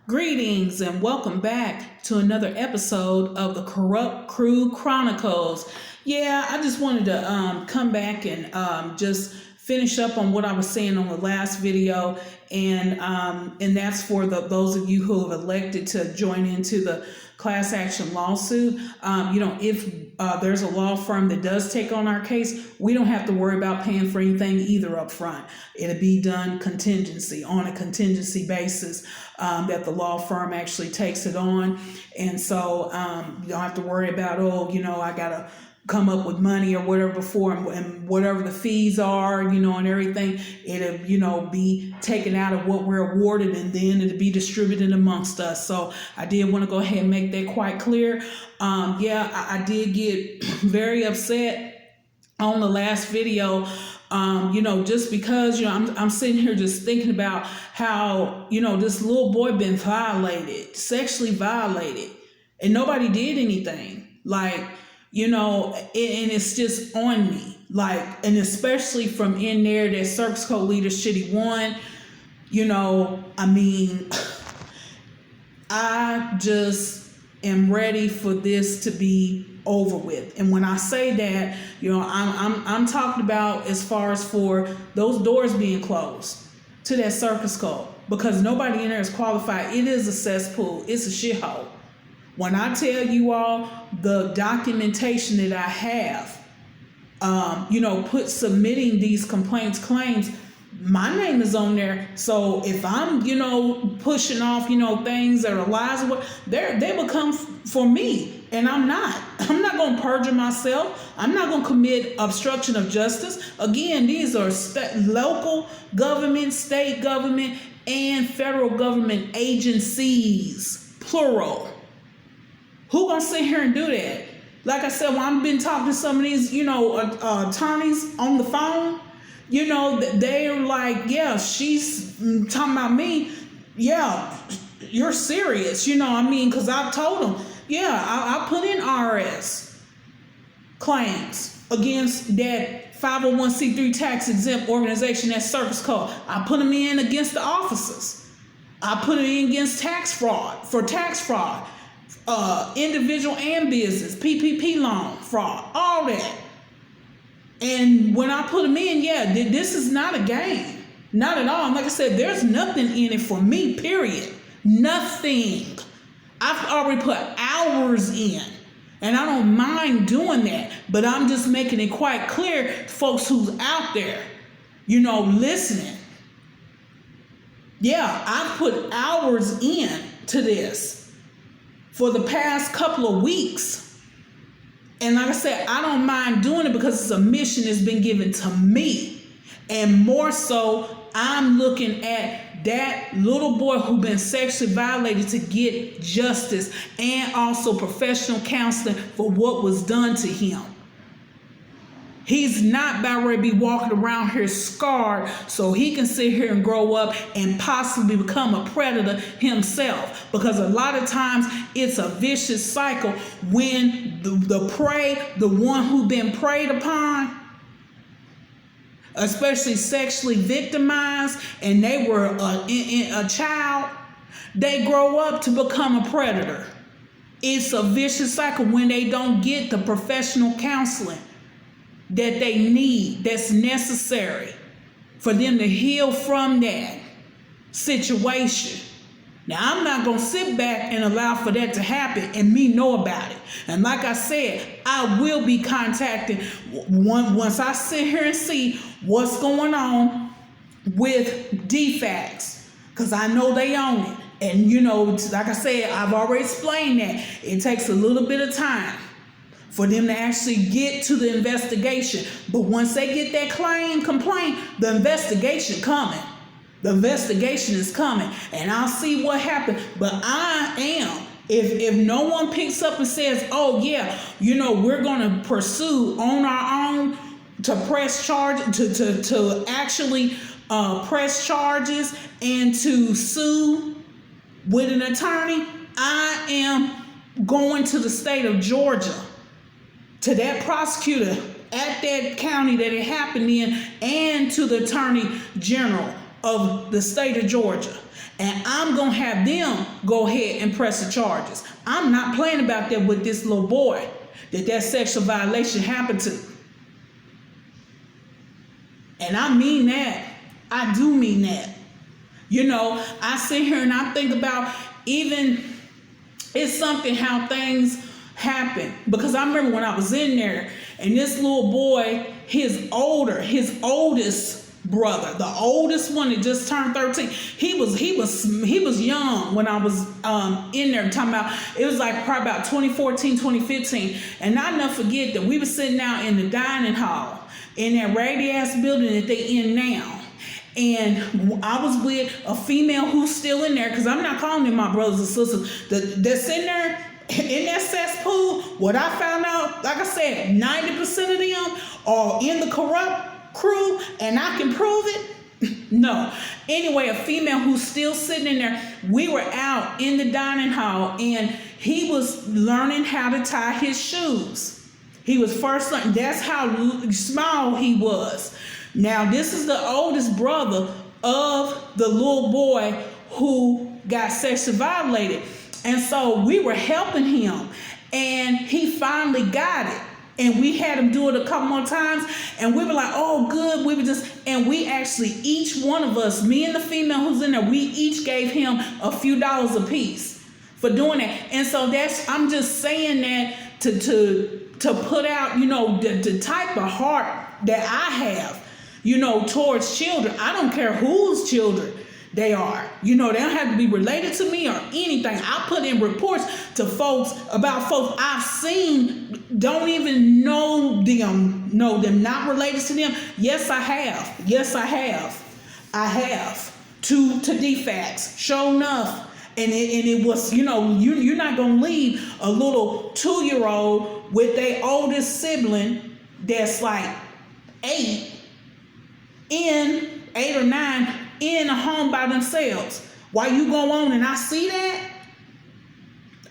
Greetings and welcome back to another episode of the Corrupt Crew Chronicles. Yeah, I just wanted to come back and just finish up on what I was saying on the last video, and that's for those of you who have elected to join into the class action lawsuit. If there's a law firm that does take on our case, we don't have to worry about paying for anything either up front. It'll be done on a contingency basis, that the law firm actually takes it on. And so you don't have to worry about, I got to come up with money or whatever before, and whatever the fees are, and everything, it'll, be taken out of what we're awarded, and then it'll be distributed amongst us. So I did want to go ahead and make that quite clear. I did get very upset on the last video, just because, I'm sitting here just thinking about how, this little boy been sexually violated, and nobody did anything. And it's just on me. And especially from in there, that circus code leader Shitty One, I just am ready for this to be over with. And when I say that, I'm talking about as far as for those doors being closed to that circus code, because nobody in there is qualified. It is a cesspool. It's a shithole. When I tell you all the documentation that I have, submitting these claims, my name is on there. So if I'm, pushing off, things that are lies, they become for me. And I'm not going to perjure myself. I'm not going to commit obstruction of justice. Again, these are local government, state government, and federal government agencies, plural. Who gonna sit here and do that? Like I said, when I've been talking to some of these, attorneys on the phone, they're like, yeah, she's talking about me. Yeah, you're serious, because I've told them, yeah, I put in RS claims against that 501c3 tax exempt organization, that circus code. I put them in against the officers. I put it in against tax fraud, individual and business, PPP loan fraud, all that. And when I put them in, this is not a game. Not at all. And like I said, there's nothing in it for me, period. Nothing. I've already put hours in, and I don't mind doing that. But I'm just making it quite clear, folks who's out there, listening. Yeah, I put hours in to this for the past couple of weeks. And like I said, I don't mind doing it because it's a mission that's been given to me. And more so, I'm looking at that little boy who been sexually violated to get justice and also professional counseling for what was done to him. He's not about ready to be walking around here scarred so he can sit here and grow up and possibly become a predator himself. Because a lot of times it's a vicious cycle when the prey, the one who's been preyed upon, especially sexually victimized, and they were a child, they grow up to become a predator. It's a vicious cycle when they don't get the professional counseling that they need, that's necessary for them to heal from that situation. Now, I'm not going to sit back and allow for that to happen and me know about it. And like I said, I will be contacting once I sit here and see what's going on with DFACS, because I know they own it. And, like I said, I've already explained that. It takes a little bit of time for them to actually get to the investigation. But once they get that complaint, the investigation coming. The investigation is coming. And I'll see what happens. But I am, if no one picks up and says, oh yeah, we're going to pursue on our own to press charges, to actually press charges and to sue with an attorney, I am going to the state of Georgia, to that prosecutor at that county that it happened in, and to the attorney general of the state of Georgia. and I'm going to have them go ahead and press the charges. I'm not playing about that with this little boy that sexual violation happened to. And I mean that. I do mean that. You know, I sit here and I think about even, it's something how things happen. Because I remember when I was in there and this little boy, his oldest brother, the oldest one that just turned 13, he was young when I was in there talking about, it was like probably about 2014, 2015. And I never forget that we were sitting out in the dining hall in that raggedy ass building that they in now. And I was with a female who's still in there, because I'm not calling them my brothers and sisters, that's in there in that cesspool. What I found out, like I said, 90% of them are in the corrupt crew, and I can prove it. No. Anyway, a female who's still sitting in there, we were out in the dining hall, and he was learning how to tie his shoes. He was first learning. That's how small he was. Now, this is the oldest brother of the little boy who got sexually violated. And so we were helping him, and he finally got it. And we had him do it a couple more times, and we were like, oh, good. And we actually, each one of us, me and the female who's in there, we each gave him a few dollars a piece for doing that. And so I'm just saying that to put out, you know, the type of heart that I have, you know, towards children. I don't care whose children they are. You know, they don't have to be related to me or anything. I put in reports to folks about folks I've seen, don't even know them not related to them. Yes, I have. Yes, I have. I have. To defects. Sure enough. And it was, you know, you're not going to leave a little 2-year-old with their oldest sibling that's like 8 or 9 in a home by themselves. While you go on and I see that,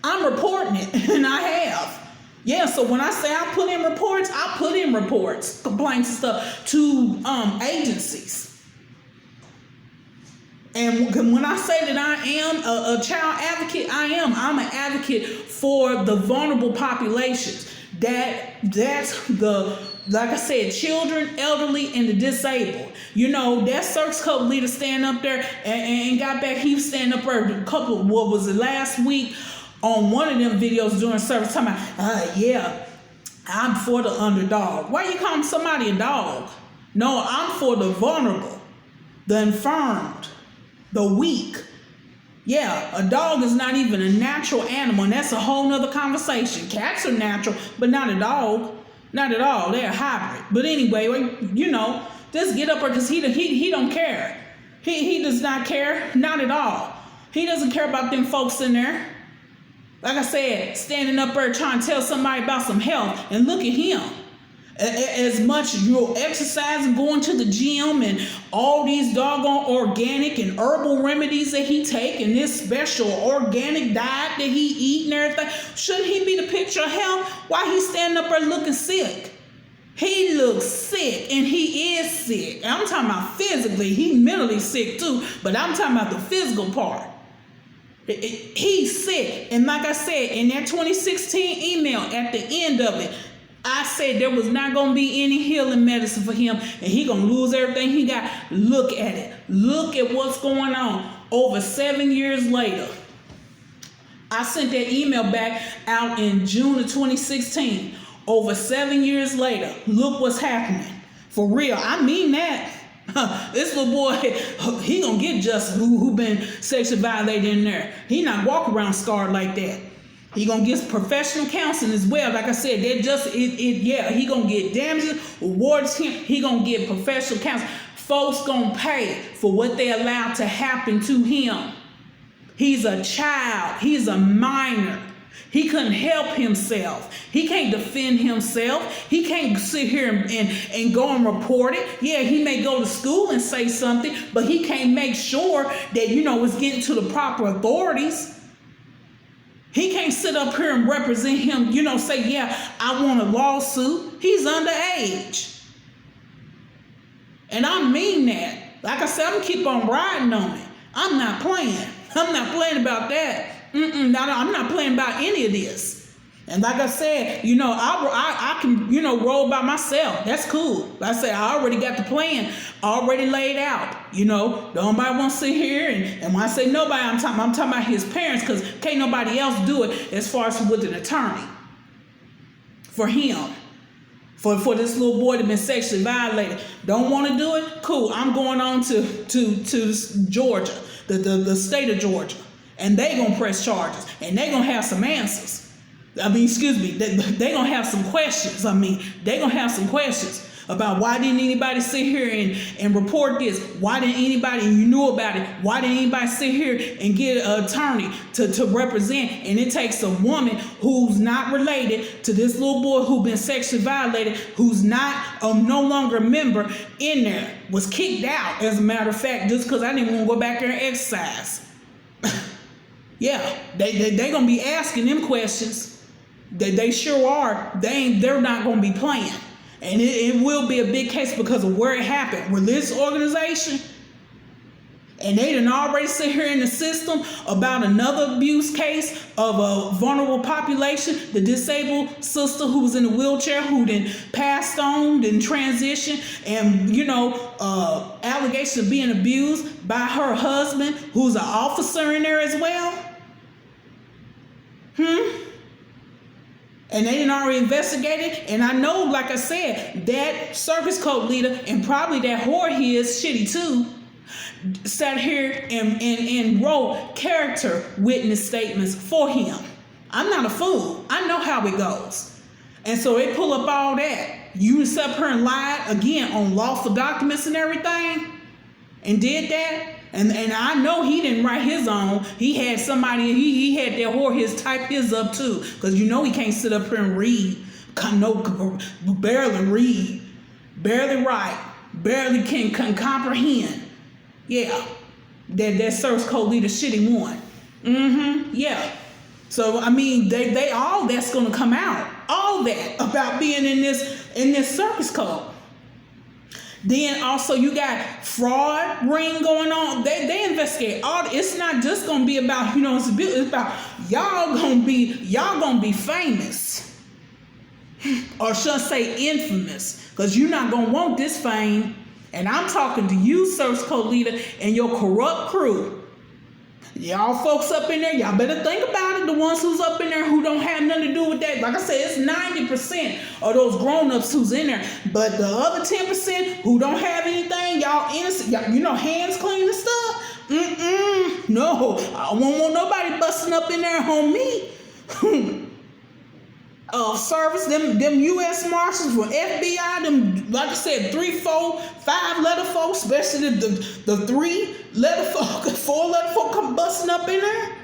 I'm reporting it, and I have. Yeah, so when I say I put in reports, complaints and stuff to agencies. And when I say that I am a child advocate, I'm an advocate for the vulnerable populations. That's like I said, children, elderly, and the disabled. You know, that Circus Cup leader stand up there and got back. He was standing up there what was it, last week on one of them videos during service talking about, yeah, I'm for the underdog. Why you calling somebody a dog? No, I'm for the vulnerable, the infirmed, the weak. Yeah, a dog is not even a natural animal, and that's a whole nother conversation. Cats are natural, but not a dog. Not at all. They're a hybrid. But anyway, you know, just get up there, because he don't care. He does not care. Not at all. He doesn't care about them folks in there. Like I said, standing up there trying to tell somebody about some health, and look at him. As much as you're exercising, going to the gym, and all these doggone organic and herbal remedies that he take, and this special organic diet that he eat and everything, shouldn't he be the picture of health? Why he standing up there looking sick? He looks sick, and he is sick. And I'm talking about physically. He mentally sick too, but I'm talking about the physical part. He's sick. And like I said, in that 2016 email, at the end of it, I said there was not going to be any healing medicine for him, and he going to lose everything he got. Look at it. Look at what's going on. Over 7 years later, I sent that email back out in June of 2016. Over 7 years later, look what's happening. For real. I mean that. This little boy, he going to get justice who been sexually violated in there. He not walk around scarred like that. He gonna get professional counseling as well. Like I said, he gonna get damages, awards him. He gonna get professional counseling. Folks gonna pay for what they allowed to happen to him. He's a child. He's a minor. He couldn't help himself. He can't defend himself. He can't sit here and go and report it. Yeah, he may go to school and say something, but he can't make sure that, you know, it's getting to the proper authorities. He can't sit up here and represent him, you know, say, yeah, I want a lawsuit. He's underage. And I mean that. Like I said, I'm going to keep on riding on it. I'm not playing. I'm not playing about that. I'm not playing about any of this. And like I said, I can, roll by myself. That's cool. Like I said, I already got the plan already laid out. Nobody wants to sit here. And when I say nobody, I'm talking about his parents, because can't nobody else do it as far as with an attorney for him. For this little boy to been sexually violated. Don't want to do it? Cool. I'm going on to Georgia, the state of Georgia. And they going to press charges. And they going to have some answers. They going to have some questions. They going to have some questions about why didn't anybody sit here and report this? Why didn't anybody, and you knew about it, why didn't anybody sit here and get an attorney to represent? And it takes a woman who's not related to this little boy who been sexually violated, who's not no longer a member in there, was kicked out, as a matter of fact, just because I didn't want to go back there and exercise. Yeah, they going to be asking them questions. They sure are. They're not going to be playing. And it will be a big case because of where it happened. With this organization, and they done already sit here in the system about another abuse case of a vulnerable population, the disabled sister who was in a wheelchair, who then passed on, then transitioned, and, allegations of being abused by her husband, who's an officer in there as well. And they didn't already investigate it. And I know, like I said, that circus code leader, and probably that whore he is shitty too, sat here and wrote character witness statements for him. I'm not a fool. I know how it goes. And so they pull up all that. You sat up here and lied again on lawful documents and everything, and did that. And I know he didn't write his own. He had somebody, he had that whore type his up too. Because he can't sit up here and read. Barely read. Barely write. Barely can comprehend. Yeah. That service code leader shitty one. Yeah. So they all that's gonna come out. All that about being in this circus code. Then also you got fraud ring going on. They investigate all. It's not just gonna be about it's about y'all gonna be famous, or should I say infamous, because you're not gonna want this fame. And I'm talking to you, Service Code Leader, and your corrupt crew. Y'all folks up in there, y'all better think about it. The ones who's up in there who don't have nothing to do with that. Like I said, it's 90% of those grown-ups who's in there. But the other 10% who don't have anything, y'all innocent, y'all, hands clean and stuff. No, I won't want nobody busting up in there on me. Service, them U.S. Marshals, from FBI, them, like I said, 3, 4, 5 letter folks, especially the 3 letter folk, 4 letter folk come busting up in there.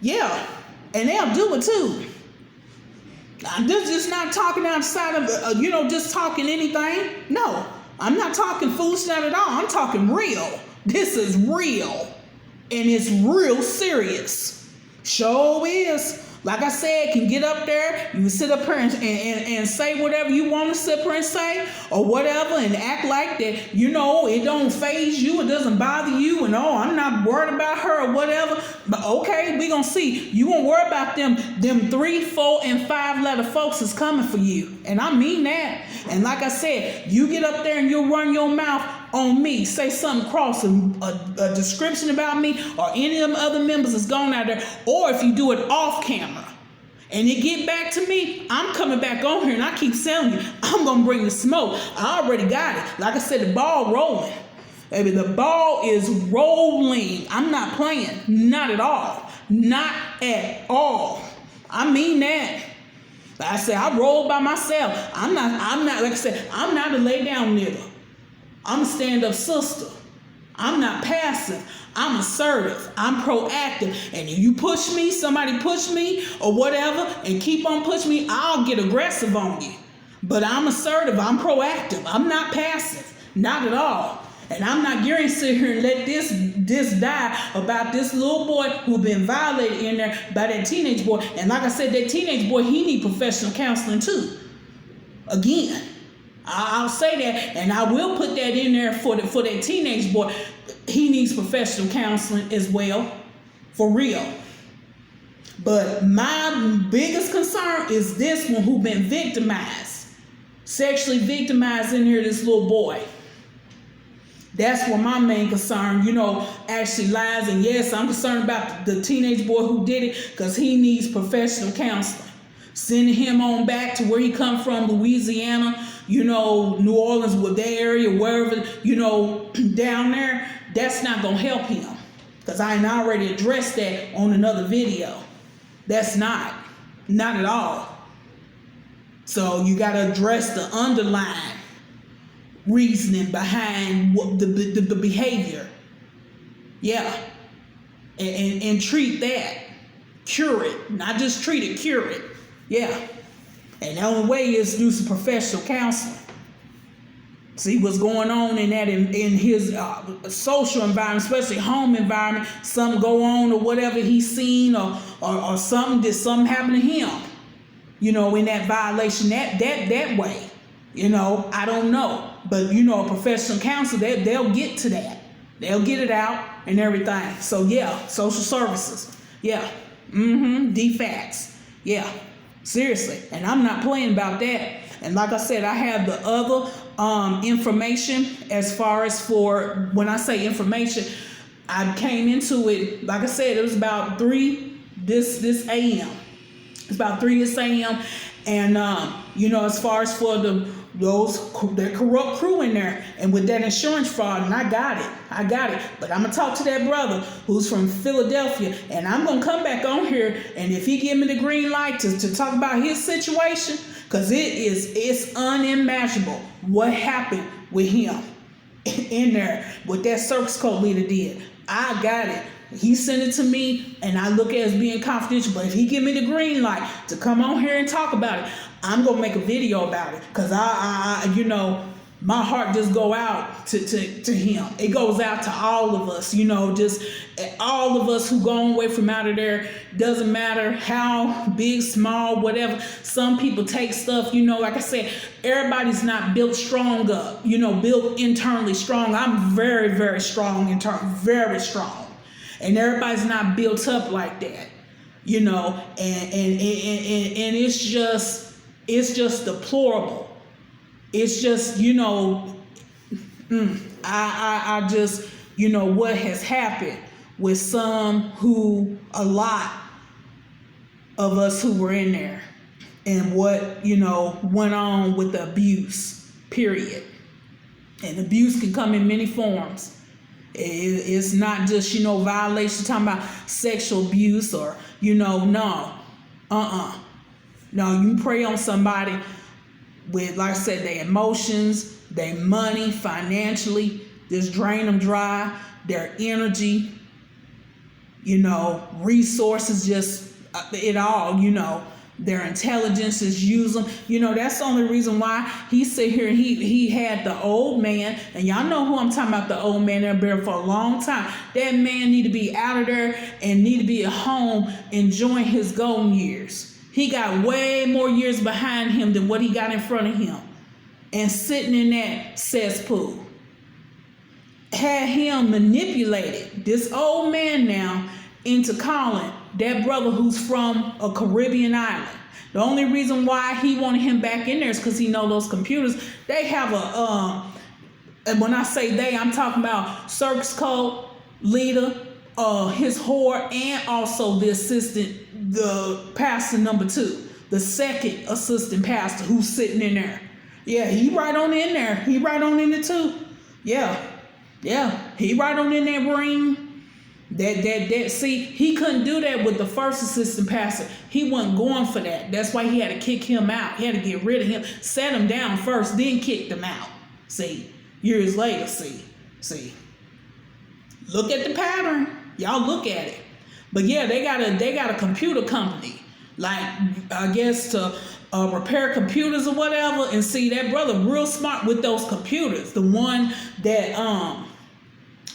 Yeah, and they'll do it too. I'm just not talking outside of, just talking anything. No, I'm not talking foolish, not at all. I'm talking real. This is real, and it's real serious. Sure is. Like I said, can get up there, you can sit up here and say whatever you want to sit up here and say, or whatever, and act like that, it don't faze you, it doesn't bother you, and I'm not worried about her or whatever. But okay, we gonna see. You won't worry about them 3, 4, and 5 letter folks is coming for you. And I mean that. And like I said, you get up there and you run your mouth on me, say something cross a description about me or any of them other members that's gone out there, or if you do it off camera and it get back to me, I'm coming back on here, and I keep telling you, I'm gonna bring the smoke. I already got it. Like I said, the ball rolling. Baby, the ball is rolling. I'm not playing. Not at all. Not at all. I mean that. Like I said, I roll by myself. I'm not, like I said, I'm not a lay down nigga. I'm a stand-up sister. I'm not passive. I'm assertive. I'm proactive. And if you push me, somebody push me or whatever, and keep on pushing me, I'll get aggressive on you. But I'm assertive. I'm proactive. I'm not passive. Not at all. And I'm not going to sit here and let this die about this little boy who been violated in there by that teenage boy. And like I said, that teenage boy, he need professional counseling too. Again. I'll say that, and I will put that in there for that teenage boy. he needs professional counseling as well, for real. But my biggest concern is this one who been victimized, sexually victimized in here, this little boy. That's where my main concern, actually lies. And yes, I'm concerned about the teenage boy who did it, because he needs professional counseling. Sending him on back to where he come from, Louisiana, New Orleans, with that area, wherever, down there, that's not going to help him. Because I already addressed that on another video. That's not at all. So you got to address the underlying reasoning behind what the behavior. Yeah. And treat that. Cure it. Not just treat it, cure it. Yeah. And the only way is through some professional counseling. See what's going on in his social environment, especially home environment. Something go on or whatever he's seen, or something, did something happen to him, in that violation, that way. I don't know. But, a professional counselor, they'll get to that. They'll get it out and everything. So, yeah, social services. Yeah. DFACS. Yeah. Seriously. And I'm not playing about that. And like I said, I have the other information as far as for, when I say information, I came into it, like I said, it was about 3 this a.m. It's about 3 this a.m. And, as far as for that corrupt crew in there, and with that insurance fraud, and I got it. But I'm going to talk to that brother who's from Philadelphia, and I'm going to come back on here, and if he give me the green light to talk about his situation, because it's unimaginable what happened with him in there, what that circus cult leader did. I got it. He sent it to me, and I look at it as being confidential. But if he give me the green light to come on here and talk about it, I'm gonna make a video about it, because I my heart just go out to him. It goes out to all of us, just all of us who gone away from out of there. Doesn't matter how big, small, whatever. Some people take stuff, like I said, everybody's not built strong up, built internally strong. I'm very, very strong internally, very strong. And everybody's not built up like that, and it's just deplorable. It's just, I just, what has happened with a lot of us who were in there, and what, went on with the abuse, period. And abuse can come in many forms. It's not just, violation, talking about sexual abuse or, no. No, you prey on somebody with, like I said, their emotions, their money, financially, just drain them dry, their energy, resources, just it all, their intelligences, use them. That's the only reason why he sit here and he had the old man, and y'all know who I'm talking about, the old man that been there for a long time. That man need to be out of there and need to be at home enjoying his golden years. He got way more years behind him than what he got in front of him. And sitting in that cesspool. Had him manipulated, this old man now, into calling that brother who's from a Caribbean island. The only reason why he wanted him back in there is because he know those computers. They have and when I say they, I'm talking about circus cult leader, his whore, and also the assistant, the pastor number 2, the second assistant pastor who's sitting in there. Yeah, he right on in there. He right on in there too. Yeah, he right on in that ring. That see, he couldn't do that with the first assistant pastor. He wasn't going for that. That's why he had to kick him out. He had to get rid of him, set him down first, then kicked him out. See, years later, see. Look at the pattern. Y'all look at it. But yeah, they got a computer company, like I guess to repair computers or whatever. And see, that brother real smart with those computers. The one that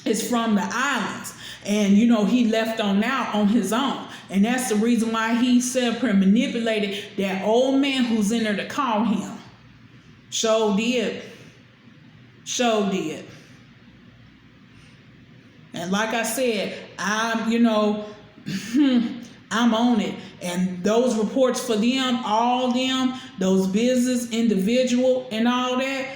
is from the islands. And, he left on out on his own. And that's the reason why he set up and manipulated that old man who's in there to call him. Sure did. And like I said, I'm, I'm on it. And those reports for them, all them, those business, individual, and all that,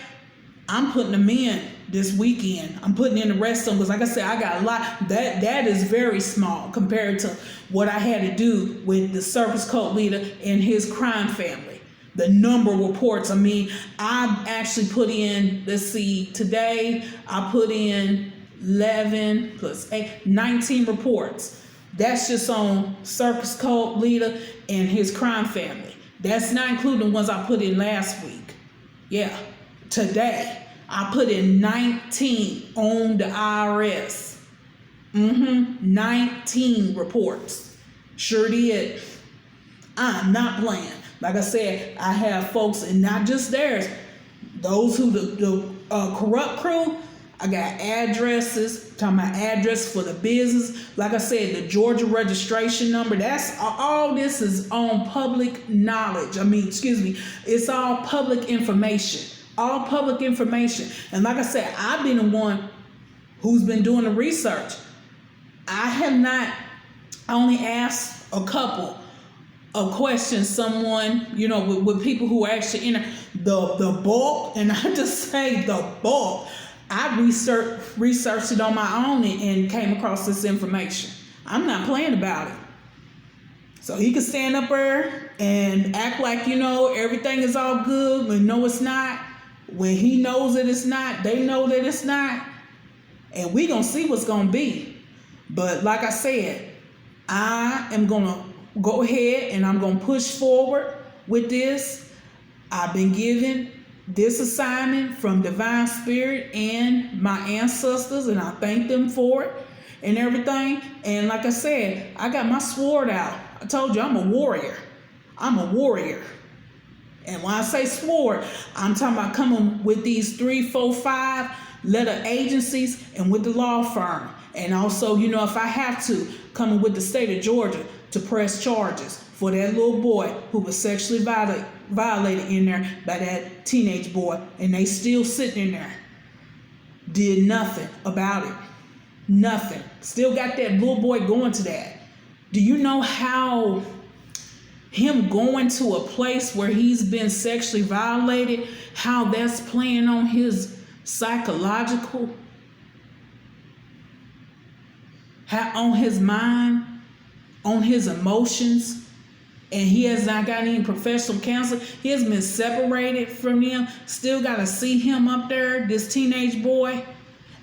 I'm putting them in this weekend. I'm putting in the rest of them because, like I said, I got a lot. That is very small compared to what I had to do with the circus cult leader and his crime family. The number of reports. I mean, I actually put in, let's see, today I put in 11 plus 8, 19 reports. That's just on circus cult leader and his crime family. That's not including the ones I put in last week. Yeah, today I put in 19 on the IRS. 19 reports. Sure did. I'm not playing. Like I said, I have folks, and not just theirs, those who the corrupt crew. I got addresses, talking about address for the business. Like I said, the Georgia registration number, that's all. This is on public knowledge. It's all public information. All public information. And like I said, I've been the one who's been doing the research. I have not only asked a couple of questions, someone, with people who are actually in the bulk, and I just say the bulk. I researched it on my own and came across this information. I'm not playing about it. So he can stand up there and act like, everything is all good, but no, it's not. When he knows that it's not, they know that it's not. And we gonna see what's gonna be. But like I said, I am gonna go ahead and I'm gonna push forward with this. I've been given this assignment from Divine Spirit and my ancestors, and I thank them for it and everything. And like I said, I got my sword out. I told you I'm a warrior. I'm a warrior. And when I say sword, I'm talking about coming with these 3, 4, 5 letter agencies and with the law firm. And also, if I have to, coming with the state of Georgia to press charges for that little boy who was sexually violated in there by that teenage boy, and they still sitting in there. Did nothing about it. Nothing. Still got that little boy going to that. Do you know how him going to a place where he's been sexually violated, how that's playing on his psychological, on his mind, on his emotions? And he has not got any professional counseling. He has been separated from them. Still got to see him up there, this teenage boy,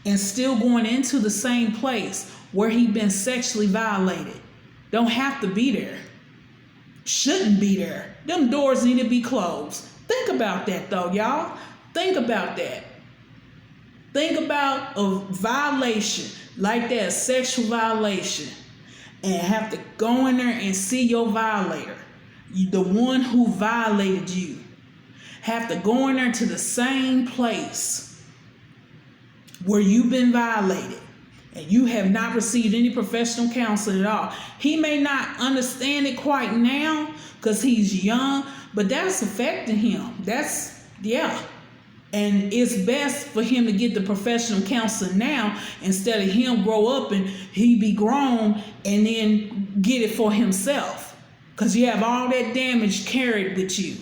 and still going into the same place where he been sexually violated. Don't have to be there. Shouldn't be there. Them doors need to be closed. Think about that though, y'all. Think about that. Think about a violation like that, sexual violation, and have to go in there and see your violator, the one who violated you, have to go in there to the same place where you've been violated and you have not received any professional counseling at all. He may not understand it quite now because he's young, but that's affecting him. And it's best for him to get the professional counseling now instead of him grow up and he be grown and then get it for himself. Because you have all that damage carried with you.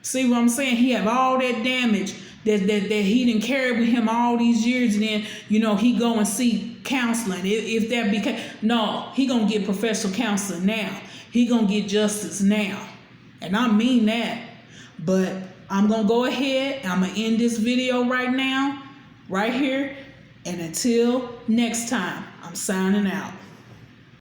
See what I'm saying? He have all that damage that he didn't carry with him all these years, and then, he go and see counseling. If that became, no, he gonna get professional counseling now. He gonna get justice now. And I mean that. But I'm going to go ahead. I'm going to end this video right now, right here. And until next time, I'm signing out.